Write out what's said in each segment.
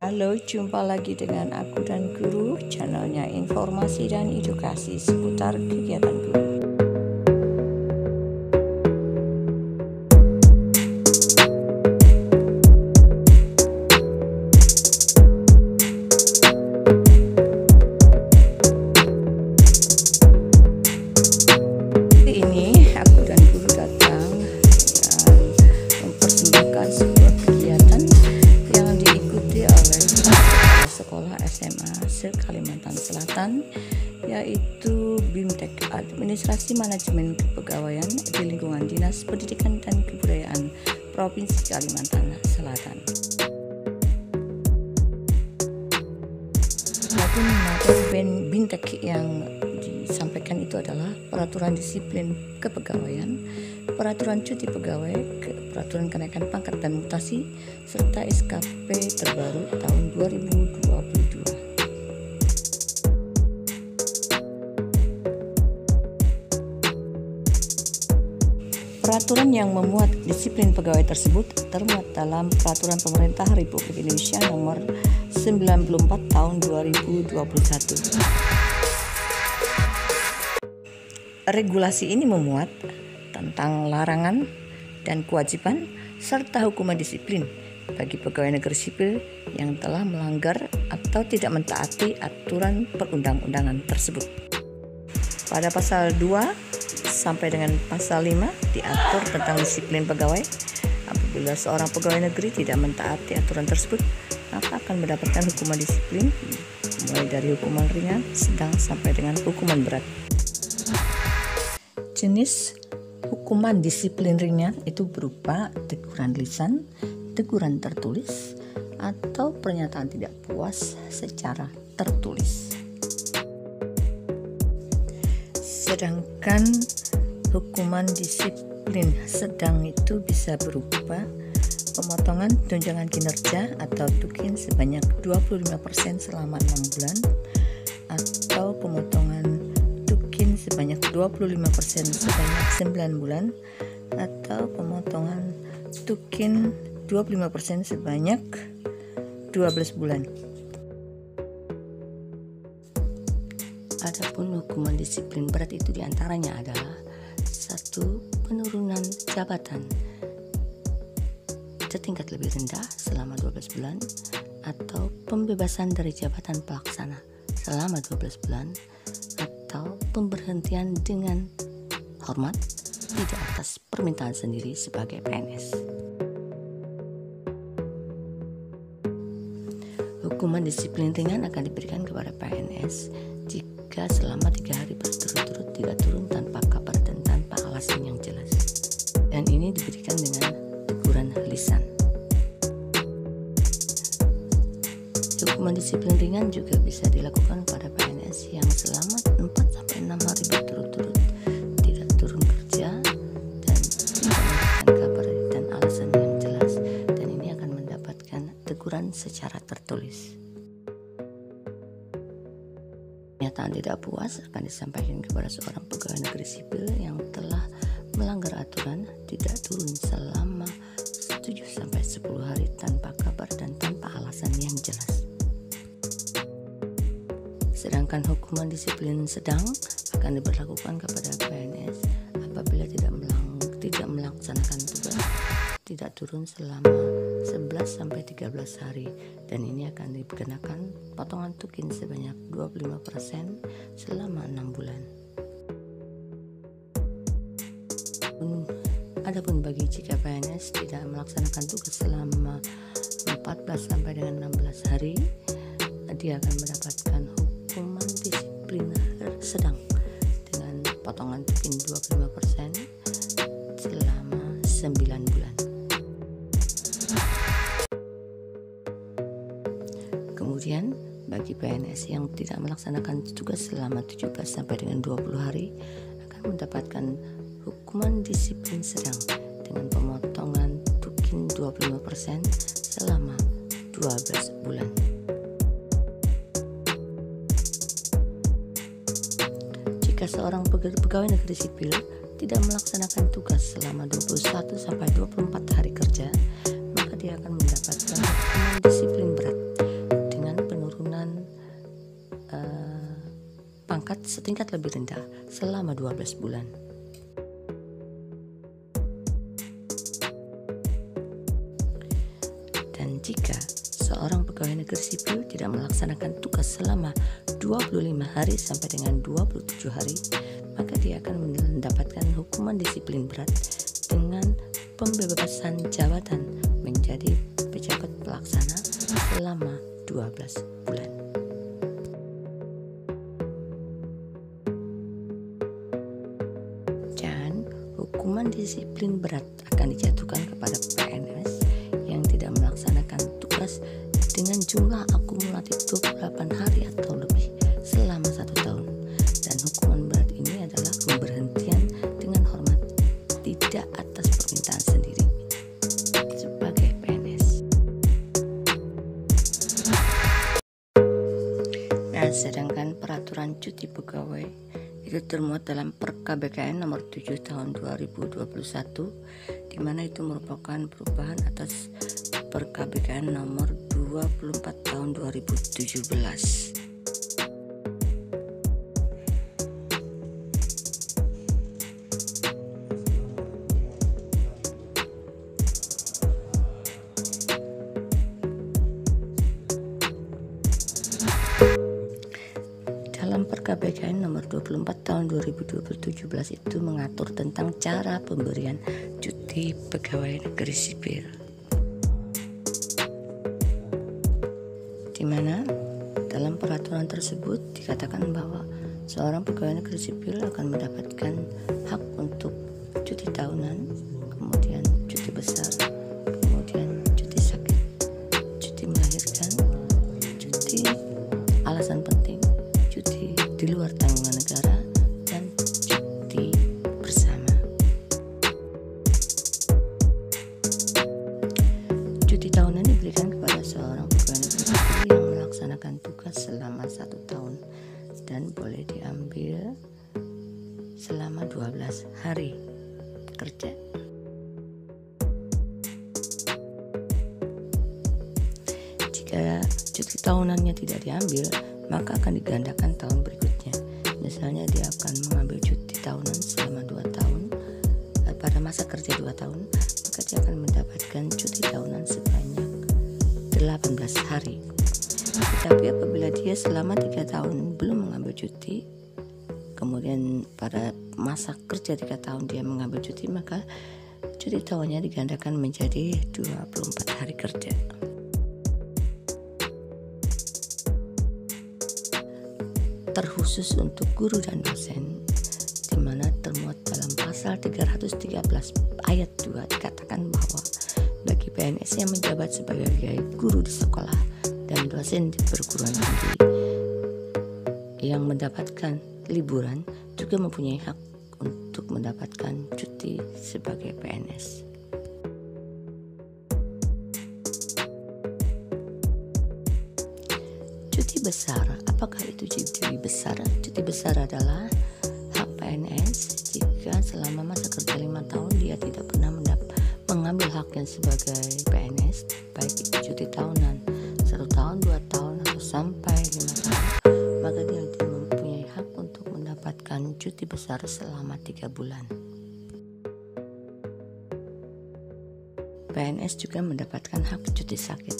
Halo, jumpa lagi dengan aku dan Guru, channelnya informasi dan edukasi seputar kegiatan guru. Ini aku dan Guru datang mempersembahkan sebuah kegiatan yang diikuti oleh sekolah SMA se-Kalimantan Selatan, yaitu BIMTEK, Administrasi Manajemen Kepegawaian di lingkungan Dinas Pendidikan dan Kebudayaan Provinsi Kalimantan Selatan. BIMTEK yang disampaikan itu adalah peraturan disiplin kepegawaian, peraturan cuti pegawai, peraturan kenaikan pangkat dan mutasi, serta SKP terbaru tahun 2022. Peraturan yang memuat disiplin pegawai tersebut termuat dalam Peraturan Pemerintah Republik Indonesia Nomor 94 Tahun 2021. Regulasi ini memuat tentang larangan dan kewajiban serta hukuman disiplin bagi pegawai negeri sipil yang telah melanggar atau tidak mentaati aturan perundang-undangan tersebut. Pada pasal 2 sampai dengan pasal 5 diatur tentang disiplin pegawai. Apabila seorang pegawai negeri tidak mentaati aturan tersebut, maka akan mendapatkan hukuman disiplin mulai dari hukuman ringan, sedang sampai dengan hukuman berat. Jenis hukuman disiplin ringan itu berupa teguran lisan, teguran tertulis, atau pernyataan tidak puas secara tertulis. Sedangkan hukuman disiplin sedang itu bisa berupa pemotongan tunjangan kinerja atau tukin sebanyak 25% selama 6 bulan, atau pemotongan tukin sebanyak 25% sebanyak 9 bulan, atau pemotongan tukin 25% sebanyak 12 bulan. Adapun hukuman disiplin berat itu diantaranya adalah 1. Penurunan jabatan setingkat lebih rendah selama 12 bulan, atau pembebasan dari jabatan pelaksana selama 12 bulan, atau pemberhentian dengan hormat tidak atas permintaan sendiri sebagai PNS. Hukuman disiplin ringan akan diberikan kepada PNS jika selama 3 hari berturut-turut tidak turun tanpa kabar dan tanpa alasan yang jelas, dan ini diberikan dengan teguran lisan. Hukuman disiplin ringan juga bisa dilakukan pada PNS yang selama 4-6 hari berturut-turut tidak turun kerja dan tidak memberikan kabar dan alasan yang jelas, dan ini akan mendapatkan teguran secara tertulis. Pernyataan tidak puas akan disampaikan kepada seorang pegawai negeri sipil yang telah melanggar aturan tidak turun selama 7-10 hari tanpa kabar dan tanpa alasan yang jelas. Sedangkan hukuman disiplin sedang akan diberlakukan kepada PNS apabila tidak melaksanakan tugas tidak turun selama 11-13 hari, dan ini akan dikenakan potongan tukin sebanyak 25% selama 6 bulan. Adapun bagi jika PNS tidak melaksanakan tugas selama 14 sampai dengan 16 hari, dia akan mendapatkan hukuman disiplin sedang dengan potongan tukin 25% selama 9 bulan. Kemudian bagi PNS yang tidak melaksanakan tugas selama 17 sampai dengan 20 hari akan mendapatkan hukuman disiplin sedang dengan pemotongan tukin 25% selama 12 bulan. Jika seorang pegawai negeri sipil tidak melaksanakan tugas selama 21 sampai 24 hari kerja, maka dia akan mendapatkan hukuman disiplin berat tingkat lebih rendah selama 12 bulan. Dan jika seorang pegawai negeri sipil tidak melaksanakan tugas selama 25 hari sampai dengan 27 hari, maka dia akan mendapatkan hukuman disiplin berat dengan pembebasan jabatan menjadi pejabat pelaksana selama 12 bulan. Dan hukuman disiplin berat akan dijatuhkan kepada PNS yang tidak melaksanakan tugas dengan jumlah akumulatif 28 hari atau lebih selama 1 tahun. Dan hukuman berat ini adalah pemberhentian dengan hormat tidak atas permintaan sendiri sebagai PNS. Nah, sedangkan peraturan cuti pegawai itu termuat dalam Perka BKN nomor 7 tahun 2021, di mana itu merupakan perubahan atas Perka BKN nomor 24 tahun 2017. Dalam Perka BKN nomor 24 tahun 2017 itu mengatur tentang cara pemberian cuti pegawai negeri sipil, di mana dalam peraturan tersebut dikatakan bahwa seorang pegawai negeri sipil akan mendapatkan hak untuk cuti tahunan, kemudian cuti besar, kemudian cuti sakit, cuti melahirkan, cuti alasan penting, cuti di luar tanggungan negara, dan cuti bersama. Cuti tahunan diberikan kepada seorang pegawai negeri sipil yang melaksanakan tugas selama 1 tahun dan boleh diambil selama 12 hari kerja. Jika cuti tahunannya tidak diambil, maka akan digandakan tahun berikutnya. Misalnya dia akan mengambil cuti tahunan selama 2 tahun, pada masa kerja 2 tahun, maka dia akan mendapatkan cuti tahunan sebanyak 18 hari. Tetapi apabila dia selama 3 tahun belum mengambil cuti, kemudian pada masa kerja 3 tahun dia mengambil cuti, maka cuti tahunnya digandakan menjadi 24 hari kerja. Terkhusus untuk guru dan dosen, di mana termuat dalam pasal 313 ayat 2 dikatakan bahwa bagi PNS yang menjabat sebagai guru di sekolah dan dosen di perguruan tinggi yang mendapatkan liburan juga mempunyai hak untuk mendapatkan cuti sebagai PNS. Cuti besar, apakah itu cuti besar? Cuti besar adalah hak PNS jika selama masa kerja 5 tahun dia tidak pernah mengambil haknya sebagai PNS, baik itu cuti tahunan 1 tahun, 2 tahun, atau sampai 5 tahun, maka dia mempunyai hak untuk mendapatkan cuti besar selama 3 bulan. PNS juga mendapatkan hak cuti sakit.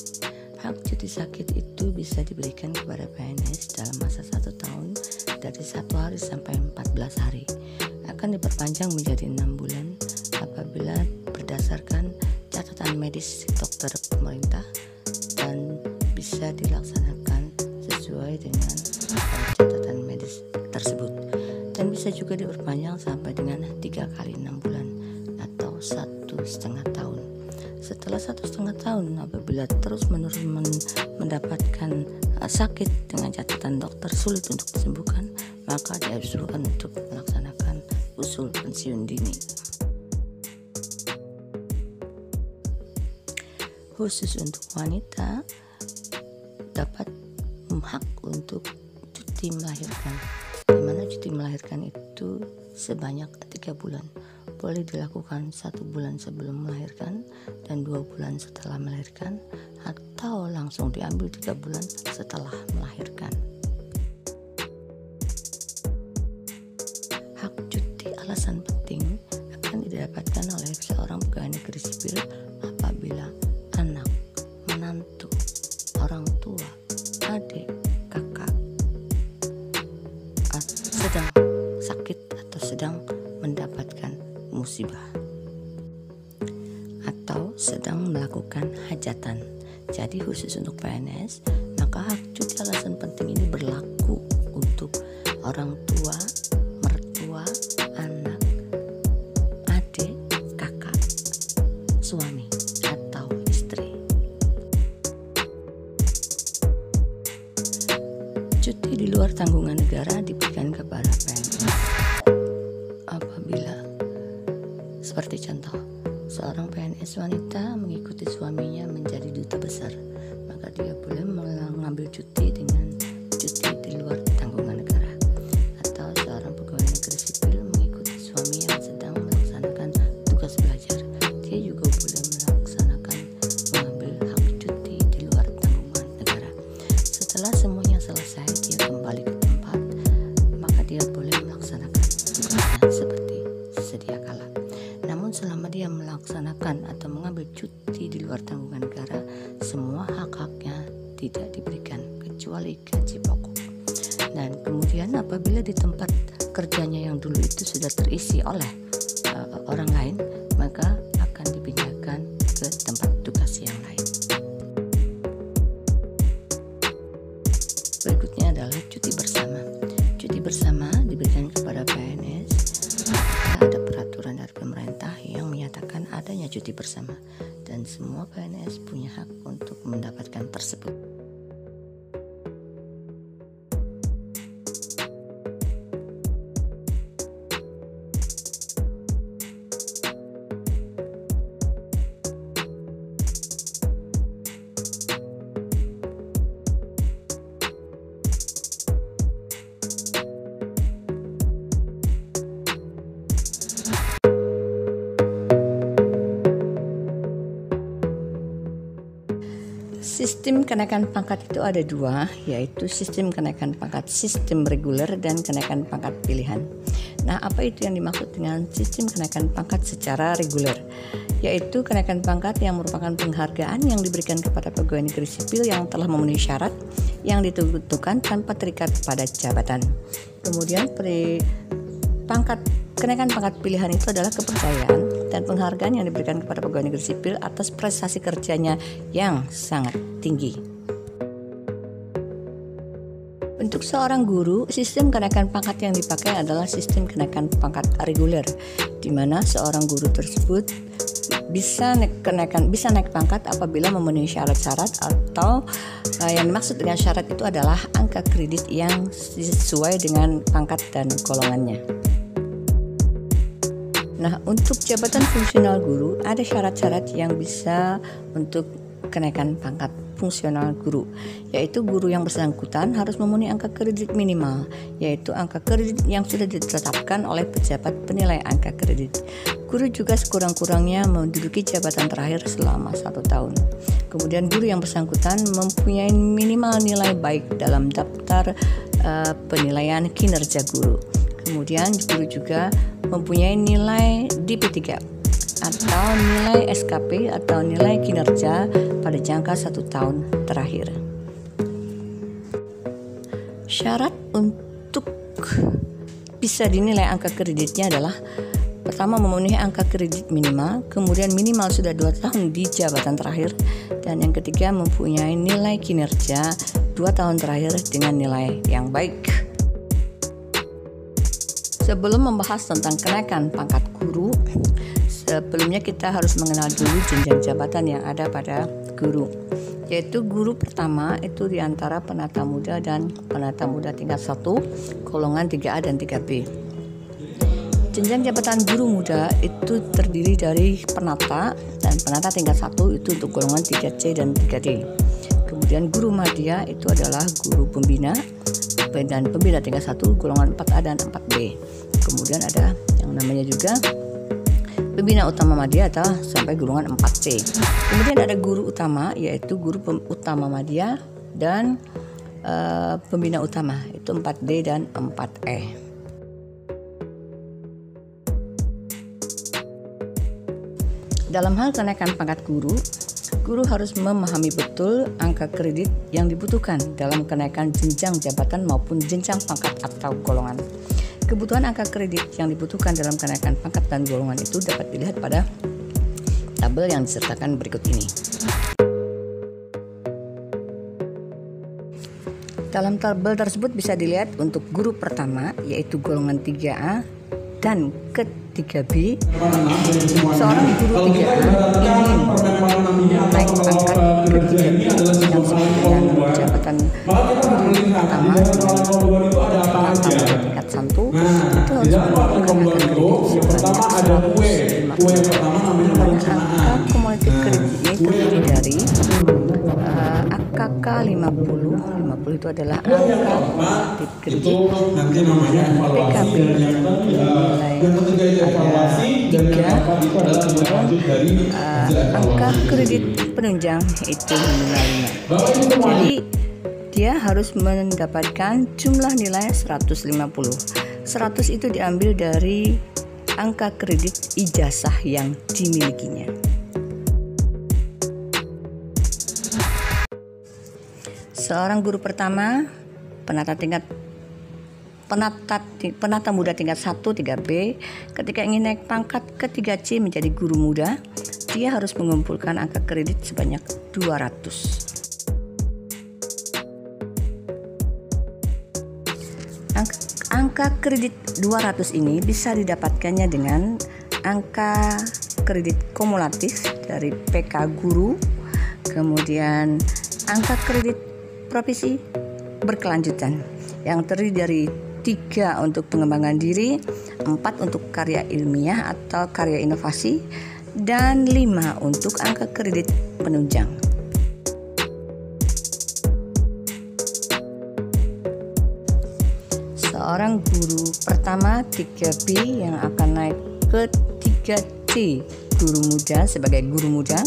Hak cuti sakit itu bisa diberikan kepada PNS dalam masa 1 tahun dari 1 hari sampai 14 hari. Akan diperpanjang menjadi 6 bulan apabila berdasarkan catatan medis dokter pemerintah dan bisa dilaksanakan sesuai dengan catatan medis tersebut. Dan bisa juga diperpanjang sampai dengan 3 kali 6 bulan atau 1,5 tahun. Setelah 1,5 tahun, apabila terus-menerus mendapatkan sakit dengan catatan dokter sulit untuk disembuhkan, maka diusulkan untuk melaksanakan usul pensiun dini. Khusus untuk wanita dapat hak untuk cuti melahirkan, di mana cuti melahirkan itu sebanyak 3 bulan. Boleh dilakukan 1 bulan sebelum melahirkan dan 2 bulan setelah melahirkan, atau langsung diambil 3 bulan setelah melahirkan. Hak cuti alasan penting akan didapatkan oleh seorang pegawai negeri sipil apabila anak, menantu, orang tua, adik, kakak sedang sakit atau sedang mendapatkan musibah atau sedang melakukan hajatan. Jadi khusus untuk PNS, maka hak cuti alasan penting ini berlaku untuk orang tua, mertua, anak, adik, kakak, suami, atau istri. Cuti di luar tanggungan negara diberikan kepada PNS apabila, seperti contoh, seorang PNS wanita mengikuti suaminya menjadi duta besar, maka dia boleh mengambil cuti dengan cuti di luar tanggungan negara. Atau seorang pegawai negeri sipil mengikuti suami yang sedang melaksanakan tugas belajar, dia juga boleh mengambil hak cuti di luar tanggungan negara. Setelah semuanya selesai, dia kembali ke tempat, maka dia boleh melaksanakan tugasnya seperti sedia kala. Namun selama dia melaksanakan atau mengambil cuti di luar tanggungan negara, semua hak-haknya tidak diberikan kecuali gaji pokok. Dan kemudian apabila di tempat kerjanya yang dulu itu sudah terisi oleh orang lain, maka akan dipindahkan ke tempat tugas yang lain. Berikutnya adalah cuti bersama. Cuti bersama diberikan kepada PNS ada peraturan dari pemerintah yang menyatakan adanya cuti bersama, dan semua PNS punya hak untuk mendapatkan tersebut. Sistem kenaikan pangkat itu ada dua, yaitu sistem kenaikan pangkat sistem reguler dan kenaikan pangkat pilihan. Nah, apa itu yang dimaksud dengan sistem kenaikan pangkat secara reguler? Yaitu kenaikan pangkat yang merupakan penghargaan yang diberikan kepada pegawai negeri sipil yang telah memenuhi syarat yang ditentukan tanpa terikat pada jabatan. Kemudian kenaikan pangkat pilihan itu adalah kepercayaan dan penghargaan yang diberikan kepada pegawai negeri sipil atas prestasi kerjanya yang sangat tinggi. Untuk seorang guru, sistem kenaikan pangkat yang dipakai adalah sistem kenaikan pangkat reguler, di mana seorang guru tersebut bisa naik pangkat apabila memenuhi syarat-syarat, atau yang dimaksud dengan syarat itu adalah angka kredit yang sesuai dengan pangkat dan golongannya. Nah, untuk jabatan fungsional guru ada syarat-syarat yang bisa untuk kenaikan pangkat fungsional guru, yaitu guru yang bersangkutan harus memenuhi angka kredit minimal, yaitu angka kredit yang sudah ditetapkan oleh pejabat penilai angka kredit. Guru juga sekurang-kurangnya menduduki jabatan terakhir selama 1 tahun. Kemudian guru yang bersangkutan mempunyai minimal nilai baik dalam daftar penilaian kinerja guru. Kemudian guru juga mempunyai nilai DP3 atau nilai SKP atau nilai kinerja pada jangka 1 tahun terakhir. Syarat untuk bisa dinilai angka kreditnya adalah pertama memenuhi angka kredit minimal, kemudian minimal sudah 2 tahun di jabatan terakhir, dan yang ketiga mempunyai nilai kinerja 2 tahun terakhir dengan nilai yang baik. Sebelum membahas tentang kenaikan pangkat guru, sebelumnya kita harus mengenal dulu jenjang jabatan yang ada pada guru, yaitu guru pertama itu diantara penata muda dan penata muda tingkat 1, golongan 3A dan 3B. Jenjang jabatan guru muda itu terdiri dari penata, dan penata tingkat 1 itu untuk golongan 3C dan 3D. Kemudian guru madya itu adalah guru pembina, dan pembina tingkat 1 golongan 4A dan 4B. Kemudian ada yang namanya juga pembina utama madya atau sampai golongan 4C. Kemudian ada guru utama, yaitu guru utama madya dan pembina utama itu 4D dan 4E. Dalam hal kenaikan pangkat guru, guru harus memahami betul angka kredit yang dibutuhkan dalam kenaikan jenjang jabatan maupun jenjang pangkat atau golongan. Kebutuhan angka kredit yang dibutuhkan dalam kenaikan pangkat dan golongan itu dapat dilihat pada tabel yang disertakan berikut ini. Dalam tabel tersebut bisa dilihat untuk guru pertama yaitu golongan 3A dan ke-3B. Seorang guru 3A ingin naik pangkat ke 3B yang sama dengan jabatan guru pertama dengan tingkat 1, itu harus mengumpulkan angka kredit sebanyak 150. Angka kumulatif kredit ini terdiri dari AKK 50 itu adalah angka kumulatif kredit, kemudian PKB nilai ada 3, kemudian angka kredit penunjang itu nilai 5. Jadi dia harus mendapatkan jumlah nilai 150. 100 itu diambil dari angka kredit ijazah yang dimilikinya. Seorang guru pertama penata muda tingkat 1 3B ketika ingin naik pangkat ke 3C menjadi guru muda, dia harus mengumpulkan angka kredit sebanyak 200. Angka kredit 200 ini bisa didapatkannya dengan angka kredit kumulatif dari PK guru, kemudian angka kredit profesi berkelanjutan yang terdiri dari 3 untuk pengembangan diri, 4 untuk karya ilmiah atau karya inovasi, dan 5 untuk angka kredit penunjang. Seorang guru pertama 3B yang akan naik ke 3C guru muda sebagai guru muda,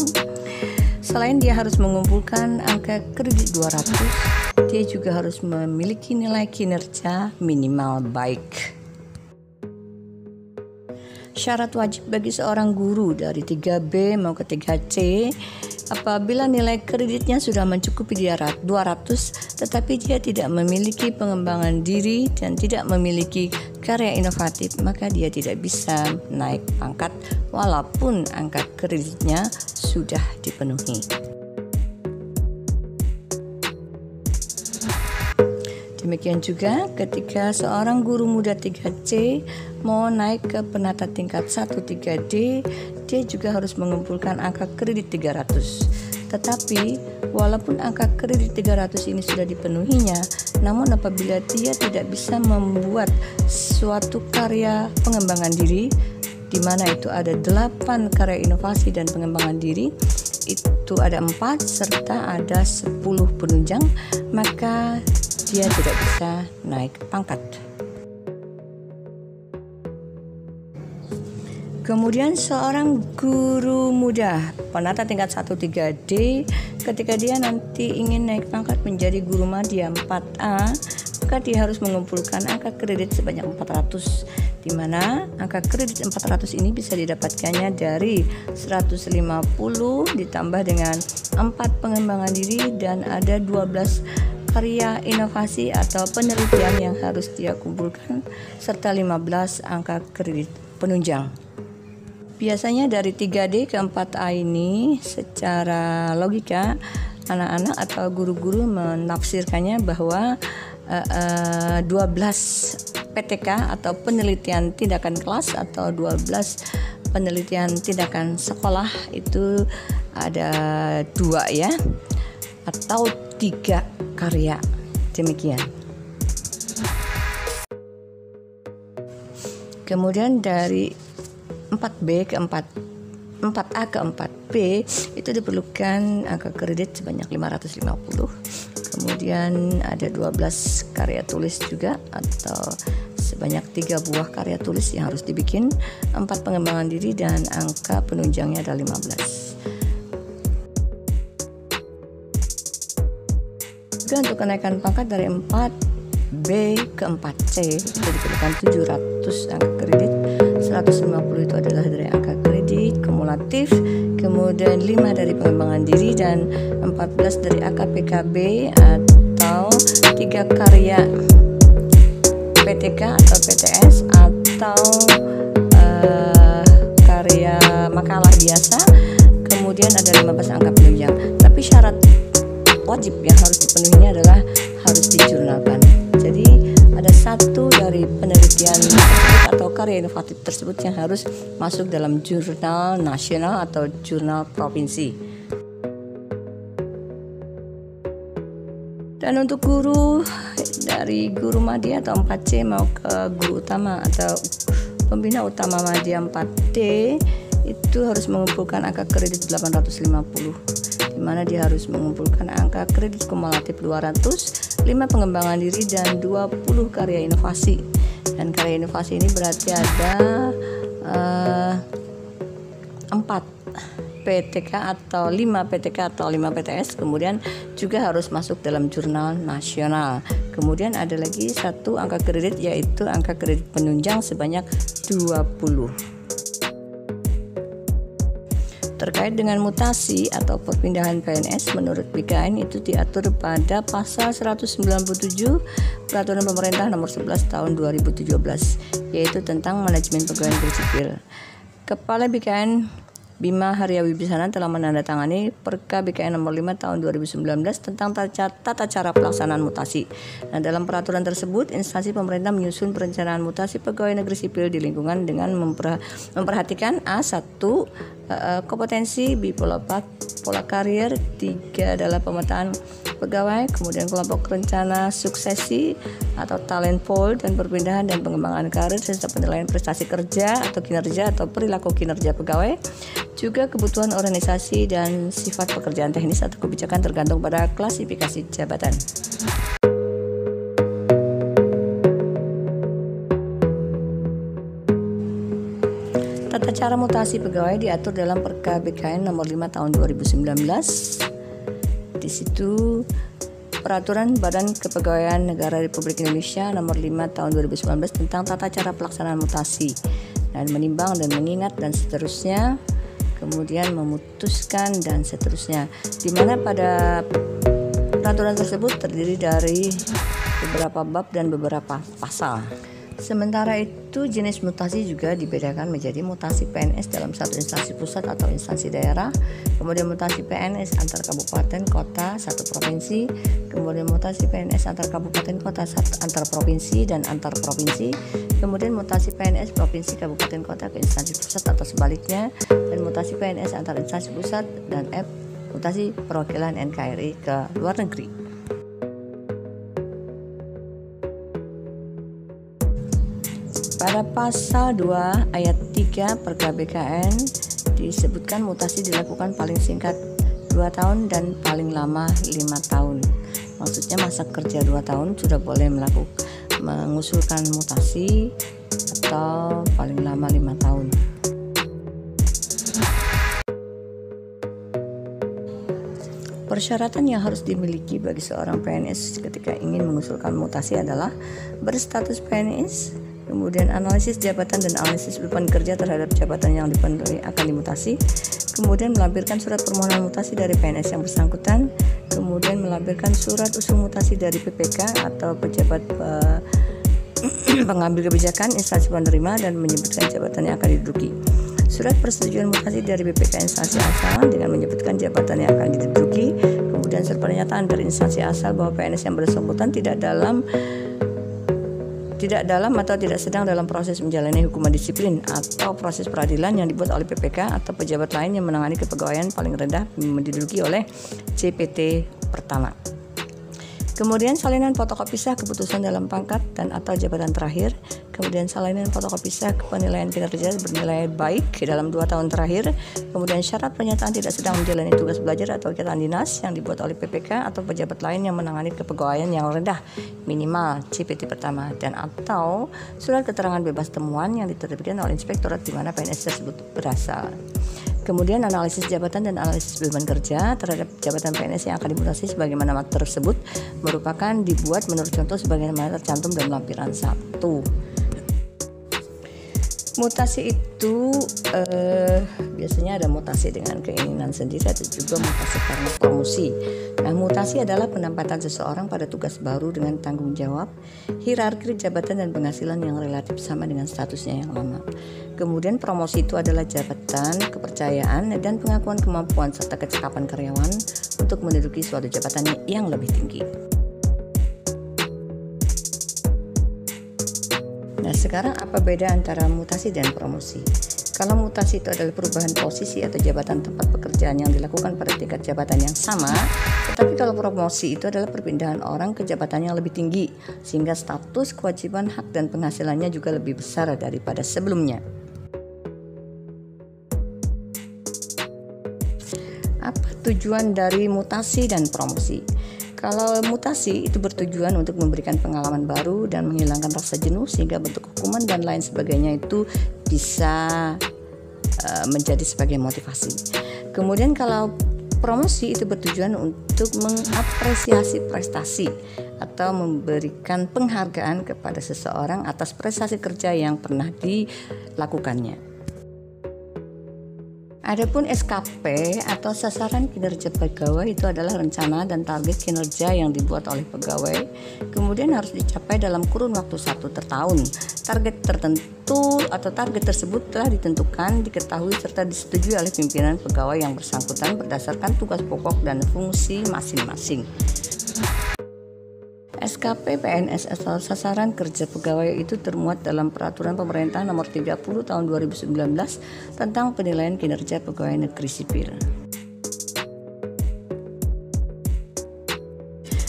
selain dia harus mengumpulkan angka kredit 200, dia juga harus memiliki nilai kinerja minimal baik. Syarat wajib bagi seorang guru dari 3B mau ke 3C, apabila nilai kreditnya sudah mencukupi 200 tetapi dia tidak memiliki pengembangan diri dan tidak memiliki karya inovatif, maka dia tidak bisa naik pangkat walaupun angka kreditnya sudah dipenuhi. Demikian juga ketika seorang guru muda 3C mau naik ke penata tingkat 1 3D, dia juga harus mengumpulkan angka kredit 300. Tetapi walaupun angka kredit 300 ini sudah dipenuhinya, namun apabila dia tidak bisa membuat suatu karya pengembangan diri, di mana itu ada 8 karya inovasi dan pengembangan diri, itu ada 4 serta ada 10 penunjang, maka dia tidak bisa naik pangkat. Kemudian seorang guru muda penata tingkat 1 3D ketika dia nanti ingin naik pangkat menjadi guru madya 4A, maka dia harus mengumpulkan angka kredit sebanyak 400, di mana angka kredit 400 ini bisa didapatkannya dari 150 ditambah dengan 4 pengembangan diri dan ada 12 karya inovasi atau penelitian yang harus dia kumpulkan serta 15 angka kredit penunjang. Biasanya dari 3D ke 4A ini secara logika anak-anak atau guru-guru menafsirkannya bahwa 12 PTK atau penelitian tindakan kelas atau 12 penelitian tindakan sekolah itu ada 2 ya, atau 3 karya, demikian. Kemudian dari 4B ke 4A ke 4B itu diperlukan angka kredit sebanyak 550. Kemudian ada 12 karya tulis juga atau sebanyak 3 buah karya tulis yang harus dibikin, 4 pengembangan diri dan angka penunjangnya ada 15. Juga untuk kenaikan pangkat dari 4B ke 4C itu diperlukan 700 angka kredit. 150 itu adalah dari angka kredit kumulatif kemudian 5 dari pengembangan diri, dan 14 dari AKPKB atau 3 karya PTK atau PTS atau karya makalah biasa. Kemudian ada 15 angka penunjang. Tapi syarat wajib yang harus dipenuhinya adalah harus dijurnalkan. Jadi ada satu dari penelitian atau karya inovatif tersebut yang harus masuk dalam jurnal nasional atau jurnal provinsi. Dan untuk guru, dari guru madya atau 4C mau ke guru utama atau pembina utama madya 4D, itu harus mengumpulkan angka kredit 850, di mana dia harus mengumpulkan angka kredit kumulatif 200, 5 pengembangan diri, dan 20 karya inovasi. Dan karya inovasi ini berarti ada 4 PTK atau 5 PTK atau 5 PTS, kemudian juga harus masuk dalam jurnal nasional. Kemudian ada lagi satu angka kredit, yaitu angka kredit penunjang sebanyak 20. Terkait dengan mutasi atau perpindahan PNS, menurut BKN itu diatur pada pasal 197 Peraturan Pemerintah Nomor 11 Tahun 2017, yaitu tentang manajemen pegawai negeri sipil. Kepala BKN Bima Haryawi Bisana telah menandatangani Perka BKN Nomor 5 Tahun 2019 tentang tata cara pelaksanaan mutasi. Nah, dalam peraturan tersebut, instansi pemerintah menyusun perencanaan mutasi pegawai negeri sipil di lingkungan dengan memperhatikan A1 kompetensi, B pola karier, 3 adalah pemetaan pegawai, kemudian kelompok rencana suksesi atau talent pool, dan perpindahan dan pengembangan karir serta penilaian prestasi kerja atau kinerja atau perilaku kinerja pegawai, juga kebutuhan organisasi dan sifat pekerjaan teknis atau kebijakan tergantung pada klasifikasi jabatan. Tata cara mutasi pegawai diatur dalam Perka BKN Nomor 5 Tahun 2019. Di situ Peraturan Badan Kepegawaian Negara Republik Indonesia Nomor 5 Tahun 2019 tentang tata cara pelaksanaan mutasi dan menimbang dan mengingat dan seterusnya, kemudian memutuskan dan seterusnya, di mana pada peraturan tersebut terdiri dari beberapa bab dan beberapa pasal. Sementara itu, jenis mutasi juga dibedakan menjadi mutasi PNS dalam satu instansi pusat atau instansi daerah, kemudian mutasi PNS antar kabupaten kota satu provinsi, kemudian mutasi PNS antar kabupaten kota antar provinsi dan antar provinsi, kemudian mutasi PNS provinsi kabupaten kota ke instansi pusat atau sebaliknya, dan mutasi PNS antar instansi pusat, dan mutasi perwakilan NKRI ke luar negeri. Pada pasal 2 ayat 3 Perka BKN disebutkan mutasi dilakukan paling singkat 2 tahun dan paling lama 5 tahun. Maksudnya masa kerja 2 tahun sudah boleh mengusulkan mutasi atau paling lama 5 tahun. Persyaratan yang harus dimiliki bagi seorang PNS ketika ingin mengusulkan mutasi adalah berstatus PNS, kemudian analisis jabatan dan analisis beban kerja terhadap jabatan yang dipenuhi akan dimutasi, kemudian melampirkan surat permohonan mutasi dari PNS yang bersangkutan, kemudian melampirkan surat usul mutasi dari PPK atau pejabat pengambil kebijakan instansi penerima dan menyebutkan jabatan yang akan diduduki. Surat persetujuan mutasi dari BPK instansi asal dengan menyebutkan jabatan yang akan diduduki, kemudian surat pernyataan dari instansi asal bahwa PNS yang bersangkutan tidak dalam atau tidak sedang dalam proses menjalani hukuman disiplin atau proses peradilan yang dibuat oleh PPK atau pejabat lain yang menangani kepegawaian paling rendah diduduki oleh CPT pertama. Kemudian salinan fotokopi sah keputusan dalam pangkat dan atau jabatan terakhir, kemudian salinan fotokopi sah penilaian kinerja bernilai baik dalam 2 tahun terakhir, kemudian syarat pernyataan tidak sedang menjalani tugas belajar atau kegiatan dinas yang dibuat oleh PPK atau pejabat lain yang menangani kepegawaian yang rendah minimal CPT pertama, dan atau surat keterangan bebas temuan yang diterbitkan oleh inspektorat di mana PNS tersebut berasal. Kemudian analisis jabatan dan analisis beban kerja terhadap jabatan PNS yang akan dimutasi sebagaimana tersebut merupakan dibuat menurut contoh sebagaimana tercantum dalam lampiran 1. Mutasi itu biasanya ada mutasi dengan keinginan sendiri, atau juga mutasi karena promosi. Nah, mutasi adalah penempatan seseorang pada tugas baru dengan tanggung jawab, hierarki jabatan dan penghasilan yang relatif sama dengan statusnya yang lama. Kemudian promosi itu adalah jabatan, kepercayaan, dan pengakuan kemampuan serta kecakapan karyawan untuk menduduki suatu jabatan yang lebih tinggi. Nah, sekarang apa beda antara mutasi dan promosi? Kalau mutasi itu adalah perubahan posisi atau jabatan tempat pekerjaan yang dilakukan pada tingkat jabatan yang sama, tetapi kalau promosi itu adalah perpindahan orang ke jabatan yang lebih tinggi, sehingga status, kewajiban, hak, dan penghasilannya juga lebih besar daripada sebelumnya. Apa tujuan dari mutasi dan promosi? Kalau mutasi itu bertujuan untuk memberikan pengalaman baru dan menghilangkan rasa jenuh, sehingga bentuk hukuman dan lain sebagainya itu bisa menjadi sebagai motivasi. Kemudian kalau promosi itu bertujuan untuk mengapresiasi prestasi atau memberikan penghargaan kepada seseorang atas prestasi kerja yang pernah dilakukannya. Adapun SKP atau sasaran kinerja pegawai itu adalah rencana dan target kinerja yang dibuat oleh pegawai, kemudian harus dicapai dalam kurun waktu 1 tahun. Target tertentu atau target tersebut telah ditentukan, diketahui serta disetujui oleh pimpinan pegawai yang bersangkutan berdasarkan tugas pokok dan fungsi masing-masing. SKP PNS atau sasaran kerja pegawai itu termuat dalam Peraturan Pemerintah Nomor 30 Tahun 2019 tentang penilaian kinerja pegawai negeri sipil.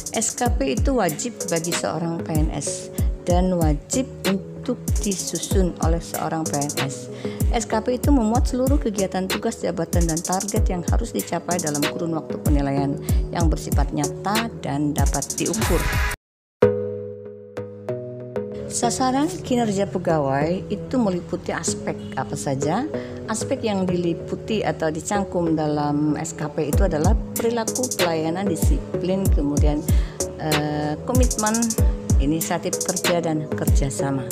SKP itu wajib bagi seorang PNS dan wajib untuk disusun oleh seorang PNS. SKP itu memuat seluruh kegiatan, tugas, jabatan, dan target yang harus dicapai dalam kurun waktu penilaian yang bersifat nyata dan dapat diukur. Sasaran kinerja pegawai itu meliputi aspek apa saja? Aspek yang diliputi atau dicangkum dalam SKP itu adalah perilaku, pelayanan, disiplin, kemudian komitmen, inisiatif kerja, dan kerjasama.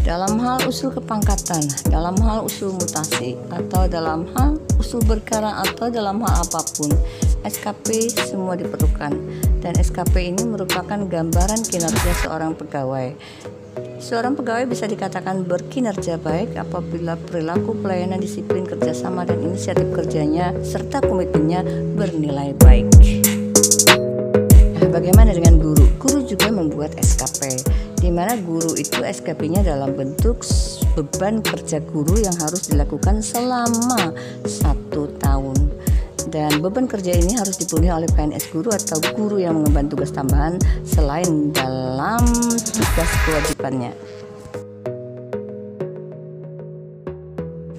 Dalam hal usul kepangkatan, dalam hal usul mutasi, atau dalam hal usul berkala, atau dalam hal apapun, SKP semua diperlukan. Dan SKP ini merupakan gambaran kinerja seorang pegawai. Seorang pegawai bisa dikatakan berkinerja baik apabila perilaku, pelayanan, disiplin, kerjasama, dan inisiatif kerjanya serta komitmennya bernilai baik. Nah, bagaimana dengan guru? Guru juga membuat SKP, di mana guru itu SKP-nya dalam bentuk beban kerja guru yang harus dilakukan selama 1 tahun. Dan beban kerja ini harus dipenuhi oleh PNS guru atau guru yang mengemban tugas tambahan selain dalam tugas kewajibannya.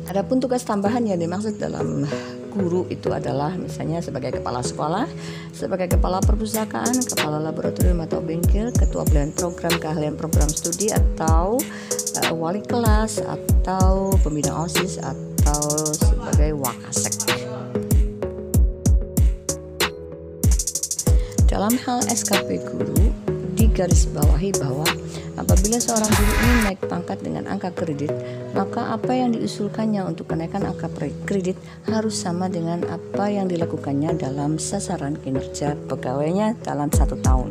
Adapun tugas tambahan yang dimaksud dalam guru itu adalah misalnya sebagai kepala sekolah, sebagai kepala perpustakaan, kepala laboratorium atau bengkel, ketua pilihan program keahlian program studi, atau wali kelas, atau pembina OSIS, atau sebagai wakasek. Dalam hal SKP guru, digarisbawahi bahwa apabila seorang guru ingin naik pangkat dengan angka kredit, maka apa yang diusulkannya untuk kenaikan angka kredit harus sama dengan apa yang dilakukannya dalam sasaran kinerja pegawainya dalam 1 tahun.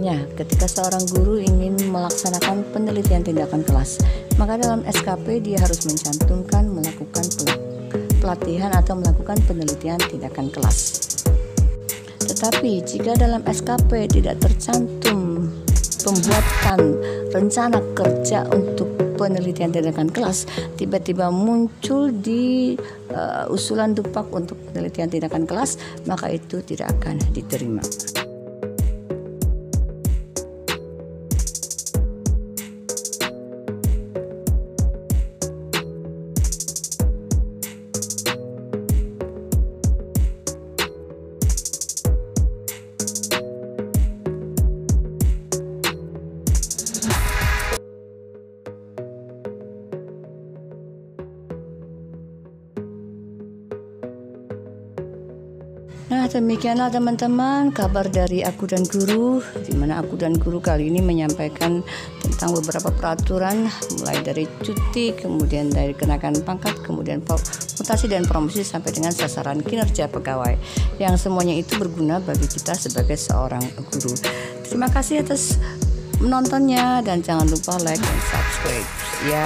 Ya, ketika seorang guru ingin melaksanakan penelitian tindakan kelas, maka dalam SKP dia harus mencantumkan melakukan pelatihan atau melakukan penelitian tindakan kelas. Tetapi jika dalam SKP tidak tercantum pembuatan rencana kerja untuk penelitian tindakan kelas, tiba-tiba muncul di usulan Dupak untuk penelitian tindakan kelas, maka itu tidak akan diterima. Nah, demikianlah teman-teman kabar dari Aku dan Guru, di mana Aku dan Guru kali ini menyampaikan tentang beberapa peraturan mulai dari cuti, kemudian dari kenaikan pangkat, kemudian mutasi dan promosi sampai dengan sasaran kinerja pegawai, yang semuanya itu berguna bagi kita sebagai seorang guru. Terima kasih atas menontonnya dan jangan lupa like dan subscribe ya.